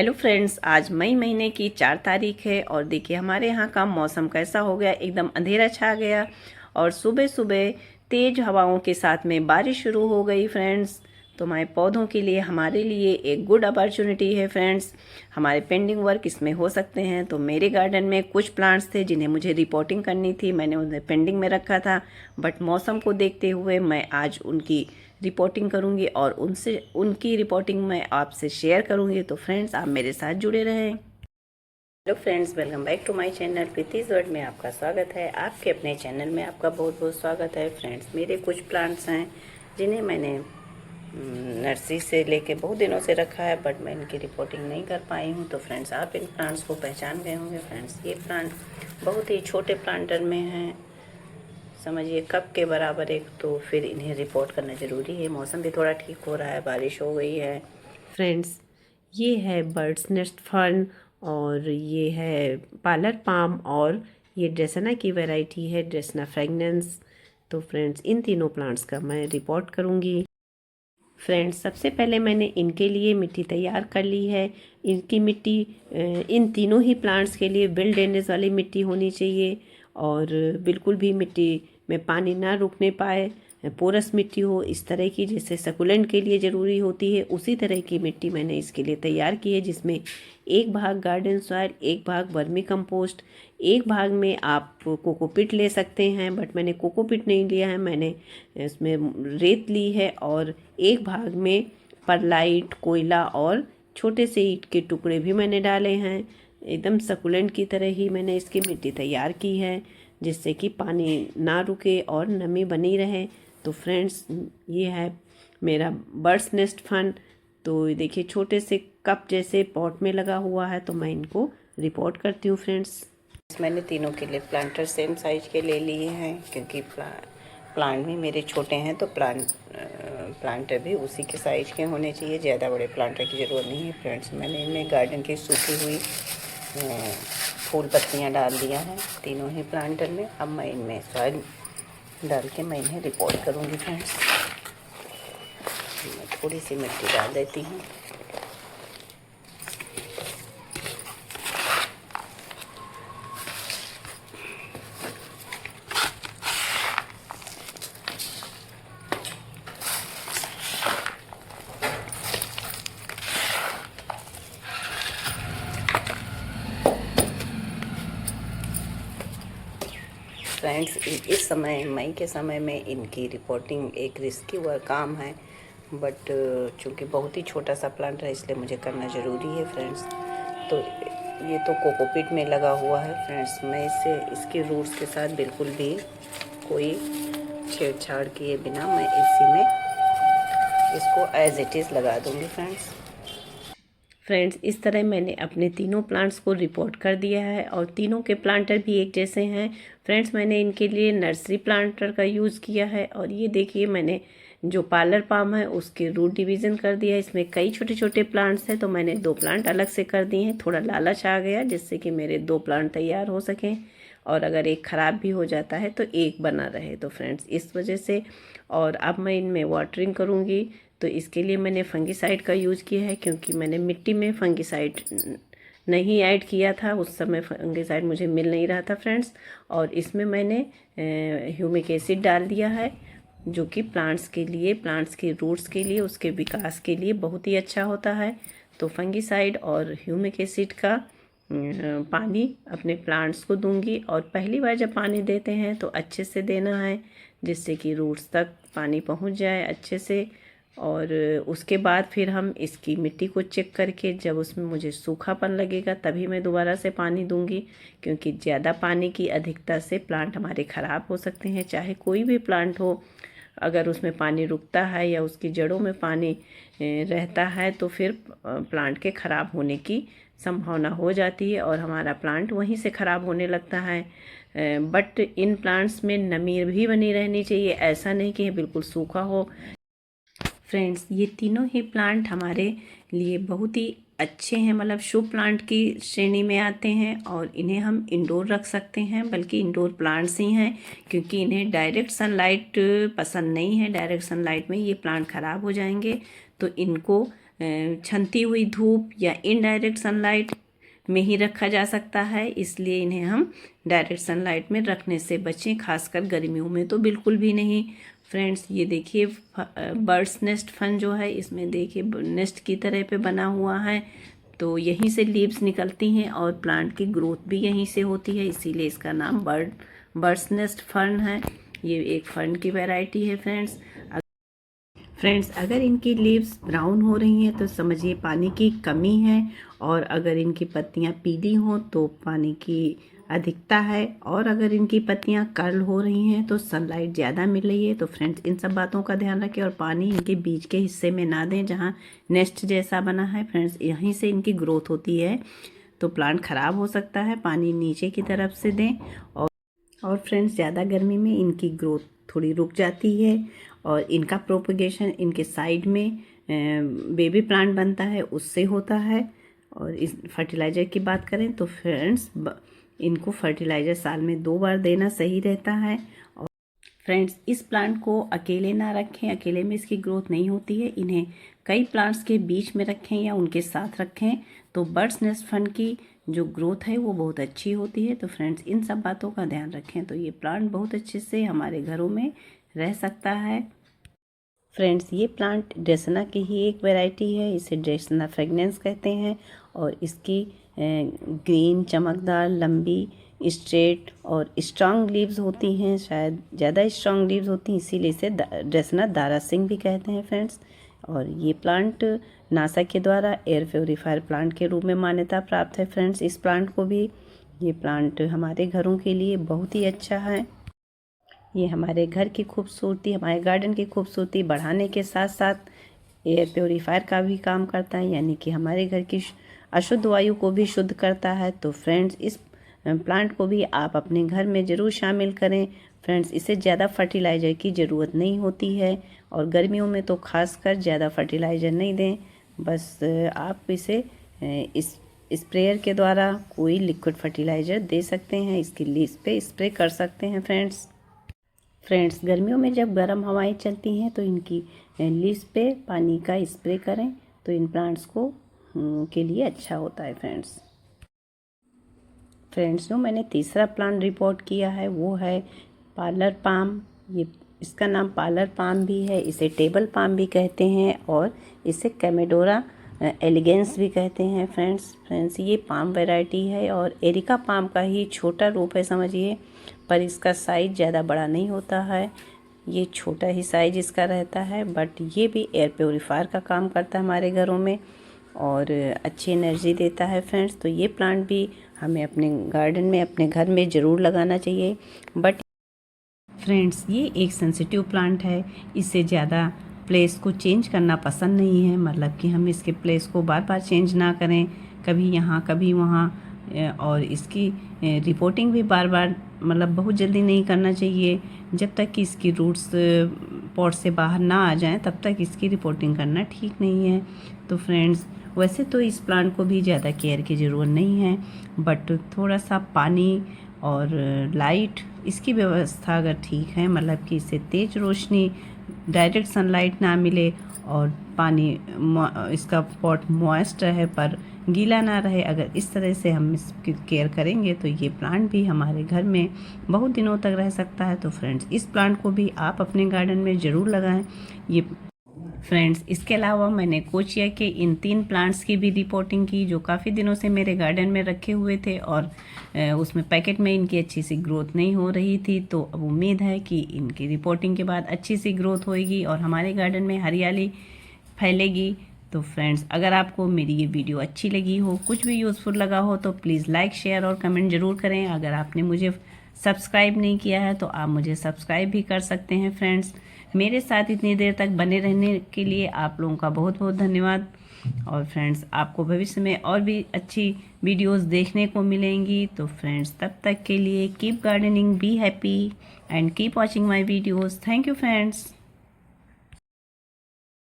Hello friends, आज मई महीने की 4 तारीख है और देखिए हमारे यहाँ का मौसम कैसा हो गया। एकदम अंधेरा छा गया और सुबह सुबह तेज़ हवाओं के साथ में बारिश शुरू हो गई फ्रेंड्स। तो हमारे पौधों के लिए हमारे लिए एक गुड अपॉर्चुनिटी है फ्रेंड्स। हमारे पेंडिंग वर्क इसमें हो सकते हैं। तो मेरे गार्डन में कुछ प्लांट्स थे जिन्हें मुझे रिपोर्टिंग करनी थी, मैंने उन्हें पेंडिंग में रखा था, बट मौसम को देखते हुए मैं आज उनकी रिपोर्टिंग करूंगी और उनकी रिपोर्टिंग मैं आपसे शेयर करूंगी। तो फ्रेंड्स, आप मेरे साथ जुड़े रहें। Hello friends, welcome back to my channel Preeti's world में आपका स्वागत है। आपके अपने चैनल में आपका बहुत बहुत स्वागत है फ्रेंड्स। मेरे कुछ प्लांट्स हैं जिन्हें मैंने नर्सरी से लेके बहुत दिनों से रखा है, बट मैं इनकी रिपोर्टिंग नहीं कर पाई हूँ। तो फ्रेंड्स, आप इन प्लांट्स को पहचान गए होंगे फ्रेंड्स। ये प्लांट बहुत ही छोटे प्लांटर में हैं, समझिए कप के बराबर एक। तो फिर इन्हें रिपोर्ट करना ज़रूरी है। मौसम भी थोड़ा ठीक हो रहा है, बारिश हो गई है फ्रेंड्स। ये है बर्ड्स नेस्ट फर्न और ये है पार्लर पाम और ये ड्रेसना की वैरायटी है ड्रेसना फ्रेगनेंस। तो फ्रेंड्स, इन तीनों प्लांट्स का मैं रिपोर्ट करूँगी। फ्रेंड्स, सबसे पहले मैंने इनके लिए मिट्टी तैयार कर ली है। इनकी मिट्टी इन तीनों ही प्लांट्स के लिए वेल ड्रेनेज वाली मिट्टी होनी चाहिए और बिल्कुल भी मिट्टी में पानी ना रुकने पाए, पोरस मिट्टी हो इस तरह की, जैसे सकुलेंट के लिए ज़रूरी होती है उसी तरह की मिट्टी मैंने इसके लिए तैयार की है, जिसमें एक भाग गार्डन सॉइल, एक भाग वर्मी कंपोस्ट, एक भाग में आप कोकोपीट ले सकते हैं, बट मैंने कोकोपीट नहीं लिया है, मैंने इसमें रेत ली है। और एक भाग में परलाइट, कोयला और छोटे से ईंट के टुकड़े भी मैंने डाले हैं। एकदम सकुलेंट की तरह ही मैंने इसकी मिट्टी तैयार की है, जिससे कि पानी ना रुके और नमी बनी रहे। तो फ्रेंड्स, ये है मेरा बर्ड्स नेस्ट फन। तो देखिए छोटे से कप जैसे पॉट में लगा हुआ है, तो मैं इनको रिपोर्ट करती हूँ फ्रेंड्स। मैंने तीनों के लिए प्लांटर सेम साइज के ले लिए हैं, क्योंकि प्लांट भी मेरे छोटे हैं, तो प्लांटर भी उसी के साइज के होने चाहिए। ज़्यादा बड़े प्लांटर की ज़रूरत नहीं है फ्रेंड्स। मैंने इनमें गार्डन की सूखी हुई फूल पत्तियाँ डाल दिया है तीनों ही प्लांटर में। अब मैं इनमें सॉइल डाल के मैं इन्हें रिपोर्ट करूँगी फ्रेंड्स। मैं थोड़ी सी मिट्टी डाल देती हूँ। फ्रेंड्स, इस समय मई के समय में इनकी रिपोर्टिंग एक रिस्की वर्क काम है, बट चूँकि बहुत ही छोटा सा प्लांट है इसलिए मुझे करना ज़रूरी है फ्रेंड्स। तो ये तो कोकोपीट में लगा हुआ है फ्रेंड्स। मैं इसके रूट्स के साथ बिल्कुल भी कोई छेड़छाड़ किए बिना मैं इसी में इसको एज इट इज़ लगा दूँगी फ्रेंड्स। इस तरह मैंने अपने तीनों प्लांट्स को रिपोर्ट कर दिया है और तीनों के प्लांटर भी एक जैसे हैं फ्रेंड्स। मैंने इनके लिए नर्सरी प्लांटर का यूज़ किया है और ये देखिए मैंने जो पार्लर पाम है उसके रूट डिवीज़न कर दिया है। इसमें कई छोटे छोटे प्लांट्स हैं, तो मैंने 2 प्लांट अलग से कर दिए हैं। थोड़ा लालच आ गया जिससे कि मेरे 2 प्लांट तैयार हो सकें और अगर एक ख़राब भी हो जाता है तो एक बना रहे। तो फ्रेंड्स, इस वजह से और अब मैं इनमें वाटरिंग करूँगी, तो इसके लिए मैंने फंगिसाइड का यूज़ किया है, क्योंकि मैंने मिट्टी में फंगिसाइड नहीं ऐड किया था। उस समय फंगिसाइड मुझे मिल नहीं रहा था फ्रेंड्स। और इसमें मैंने ह्यूमिक एसिड डाल दिया है, जो कि प्लांट्स के लिए, प्लांट्स के रूट्स के लिए, उसके विकास के लिए बहुत ही अच्छा होता है। तो फंगिसाइड और ह्यूमिक एसिड का पानी अपने प्लांट्स को दूंगी। और पहली बार जब पानी देते हैं तो अच्छे से देना है, जिससे कि रूट्स तक पानी पहुंच जाए अच्छे से। और उसके बाद फिर हम इसकी मिट्टी को चेक करके, जब उसमें मुझे सूखापन लगेगा तभी मैं दोबारा से पानी दूंगी, क्योंकि ज़्यादा पानी की अधिकता से प्लांट हमारे ख़राब हो सकते हैं। चाहे कोई भी प्लांट हो, अगर उसमें पानी रुकता है या उसकी जड़ों में पानी रहता है तो फिर प्लांट के ख़राब होने की संभावना हो जाती है और हमारा प्लांट वहीं से ख़राब होने लगता है। बट इन प्लांट्स में नमी भी बनी रहनी चाहिए, ऐसा नहीं कि बिल्कुल सूखा हो। फ्रेंड्स, ये तीनों ही प्लांट हमारे लिए बहुत ही अच्छे हैं, मतलब शुभ प्लांट की श्रेणी में आते हैं और इन्हें हम इंडोर रख सकते हैं, बल्कि इंडोर प्लांट्स ही हैं, क्योंकि इन्हें डायरेक्ट सनलाइट पसंद नहीं है। डायरेक्ट सनलाइट में ये प्लांट ख़राब हो जाएंगे। तो इनको छनती हुई धूप या इनडायरेक्ट सनलाइट में ही रखा जा सकता है, इसलिए इन्हें हम डायरेक्ट सनलाइट में रखने से बचें, खासकर गर्मियों में तो बिल्कुल भी नहीं। फ्रेंड्स ये देखिए बर्ड्स नेस्ट फन जो है, इसमें देखिए नेस्ट की तरह पे बना हुआ है, तो यहीं से लीव्स निकलती हैं और प्लांट की ग्रोथ भी यहीं से होती है, इसीलिए इसका नाम बर्ड्स नेस्ट फर्न है। ये एक फर्न की वैरायटी है फ्रेंड्स अगर इनकी लीव्स ब्राउन हो रही हैं तो समझिए पानी की कमी है, और अगर इनकी पत्तियां पीली हों तो पानी की अधिकता है, और अगर इनकी पत्तियां कर्ल हो रही हैं तो सनलाइट ज़्यादा मिल रही है। तो फ्रेंड्स इन सब बातों का ध्यान रखें और पानी इनके बीच के हिस्से में ना दें जहां नेस्ट जैसा बना है। फ्रेंड्स यहीं से इनकी ग्रोथ होती है, तो प्लांट ख़राब हो सकता है, पानी नीचे की तरफ से दें। और फ्रेंड्स ज़्यादा गर्मी में इनकी ग्रोथ थोड़ी रुक जाती है, और इनका प्रोपगेशन इनके साइड में बेबी प्लांट बनता है उससे होता है। और इस फर्टिलाइज़र की बात करें तो फ्रेंड्स इनको फर्टिलाइज़र साल में 2 बार देना सही रहता है। और फ्रेंड्स इस प्लांट को अकेले ना रखें, अकेले में इसकी ग्रोथ नहीं होती है, इन्हें कई प्लांट्स के बीच में रखें या उनके साथ रखें, तो बर्ड्स नेस्ट फन की जो ग्रोथ है वो बहुत अच्छी होती है। तो फ्रेंड्स इन सब बातों का ध्यान रखें, तो ये प्लांट बहुत अच्छे से हमारे घरों में रह सकता है। फ्रेंड्स ये प्लांट ड्रेसना की ही एक वैरायटी है, इसे ड्रेसना फ्रेगनेंस कहते हैं, और इसकी ग्रीन चमकदार लंबी स्ट्रेट और स्ट्रांग लीव्स होती हैं, शायद ज़्यादा स्ट्रांग लीव्स होती हैं, इसीलिए इसे ड्रेसना दारासिंग भी कहते हैं फ्रेंड्स। और ये प्लांट नासा के द्वारा एयर प्योरीफायर प्लांट के रूप में मान्यता प्राप्त है फ्रेंड्स। इस प्लांट को भी, ये प्लांट हमारे घरों के लिए बहुत ही अच्छा है। ये हमारे घर की खूबसूरती, हमारे गार्डन की खूबसूरती बढ़ाने के साथ साथ एयर प्योरीफायर का भी काम करता है, यानी कि हमारे घर की अशुद्ध वायु को भी शुद्ध करता है। तो फ्रेंड्स इस प्लांट को भी आप अपने घर में ज़रूर शामिल करें। फ्रेंड्स इसे ज़्यादा फर्टिलाइज़र की ज़रूरत नहीं होती है, और गर्मियों में तो खासकर ज़्यादा फर्टिलाइज़र नहीं दें, बस आप इसे इस स्प्रेयर के द्वारा कोई लिक्विड फर्टिलाइज़र दे सकते हैं, इसकी लीव्स पे स्प्रे कर सकते हैं फ्रेंड्स गर्मियों में जब गर्म हवाएं चलती हैं तो इनकी लीव्स पे पानी का स्प्रे करें, तो इन प्लांट्स को के लिए अच्छा होता है फ्रेंड्स जो मैंने तीसरा प्लांट रिपोर्ट किया है वो है पार्लर पाम। ये इसका नाम पार्लर पाम भी है, इसे टेबल पाम भी कहते हैं, और इसे कैमेडोरा एलिगेंस भी कहते हैं फ्रेंड्स ये पाम वैरायटी है और एरिका पाम का ही छोटा रूप है समझिए, पर इसका साइज ज़्यादा बड़ा नहीं होता है, ये छोटा ही साइज इसका रहता है, बट ये भी एयर प्योरीफायर का काम करता है हमारे घरों में और अच्छी एनर्जी देता है फ्रेंड्स। तो ये प्लांट भी हमें अपने गार्डन में, अपने घर में ज़रूर लगाना चाहिए। बट फ्रेंड्स ये एक सेंसिटिव प्लांट है, इससे ज़्यादा प्लेस को चेंज करना पसंद नहीं है, मतलब कि हम इसके प्लेस को बार बार चेंज ना करें, कभी यहाँ कभी वहाँ, और इसकी रिपोर्टिंग भी बार बार मतलब बहुत जल्दी नहीं करना चाहिए। जब तक कि इसकी रूट्स पॉट से बाहर ना आ जाएं तब तक इसकी रिपोर्टिंग करना ठीक नहीं है। तो फ्रेंड्स वैसे तो इस प्लांट को भी ज़्यादा केयर की ज़रूरत नहीं है, बट थोड़ा सा पानी और लाइट इसकी व्यवस्था अगर ठीक है, मतलब कि इसे तेज़ रोशनी, डायरेक्ट सनलाइट ना मिले और पानी इसका पॉट मॉइस्ट रहे पर गीला ना रहे, अगर इस तरह से हम इसकी केयर करेंगे तो ये प्लांट भी हमारे घर में बहुत दिनों तक रह सकता है। तो फ्रेंड्स इस प्लांट को भी आप अपने गार्डन में ज़रूर लगाएं। ये फ्रेंड्स इसके अलावा मैंने कोचिया के इन 3 प्लांट्स की भी रिपोर्टिंग की जो काफ़ी दिनों से मेरे गार्डन में रखे हुए थे और उसमें पैकेट में इनकी अच्छी सी ग्रोथ नहीं हो रही थी। तो अब उम्मीद है कि इनकी रिपोर्टिंग के बाद अच्छी सी ग्रोथ होएगी और हमारे गार्डन में हरियाली फैलेगी। तो फ्रेंड्स अगर आपको मेरी ये वीडियो अच्छी लगी हो, कुछ भी यूज़फुल लगा हो, तो प्लीज़ लाइक, शेयर और कमेंट ज़रूर करें। अगर आपने मुझे सब्सक्राइब नहीं किया है तो आप मुझे सब्सक्राइब भी कर सकते हैं फ्रेंड्स। मेरे साथ इतनी देर तक बने रहने के लिए आप लोगों का बहुत बहुत धन्यवाद। और फ्रेंड्स आपको भविष्य में और भी अच्छी वीडियोस देखने को मिलेंगी। तो फ्रेंड्स तब तक के लिए keep gardening, be happy and keep watching my videos. Thank you friends.